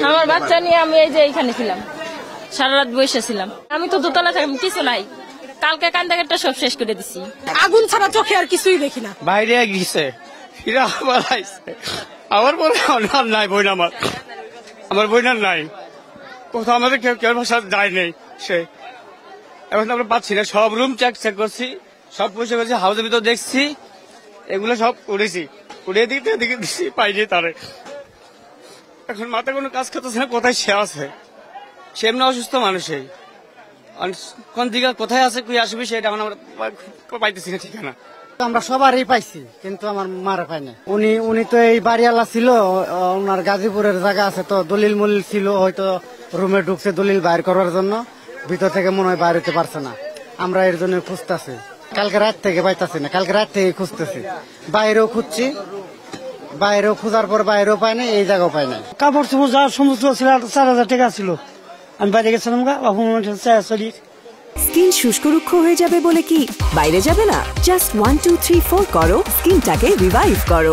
আমার বাচ্চা নিয়ে আমি এই যে এইখানে ছিলাম, সারা রাত বসেছিলাম। আমি তো দোতলা থাকি, কিছু নাই। কালকে কান্দাকাটা সব শেষ করে দিছি। আগুন ছাড়া চোখে আর কিছুই দেখি না। বাইরে গিয়েছে, আমার বলে নাই বই আমার বইনার নাই, কোথাও আমাদের কেউ ভাষা যায় নেই। সে এখন আমরা পাচ্ছি না। সব রুম চেক করছি, সব পয়সা করছি, হাউসের ভিতর দেখছি, এগুলো সব করেছি, উড়িয়ে দিকে দিচ্ছি, পাইনি তারে। এখন মাথায় কোনো কাজ করতেছে না, কোথায় সে আছে। সে এমনি অসুস্থ মানুষই, কোন দিকে কোথায় আছে, কই আসবে সেটা এখন আমরা পাইতেছি না ঠিকানা। আমরা সবারই পাইছি, কিন্তু আমার মারা পাই না। উনি তো এই বাড়িওয়ালা ছিল, ওনার গাজীপুরের জায়গা আছে, তো দলিল মলিল ছিল, হয়তো রুমে ঢুকছে দলিল বাইর করার জন্য, ভিতর থেকে মনে হয় বাইর হতে পারছে না। আমরা এর জন্য খুঁজতেছি, কালকে রাত থেকে পাইতেছি না, কালকে রাত থেকে খুঁজতেছি, বাইরেও খুঁজছি, বাইরেও খোঁজার পর বাইরেও পাই না, এই জায়গাও পাই না। কাপড় চোপড় যা সমস্ত ছিল 4,000 টাকা ছিল, আমি বাইরে গেছিলাম। স্কিন শুষ্ক রুক্ষ হয়ে যাবে বলে কি বাইরে যাবে না? জাস্ট 1 2 3 4 করো, স্কিনটাকে রিভাইভ করো।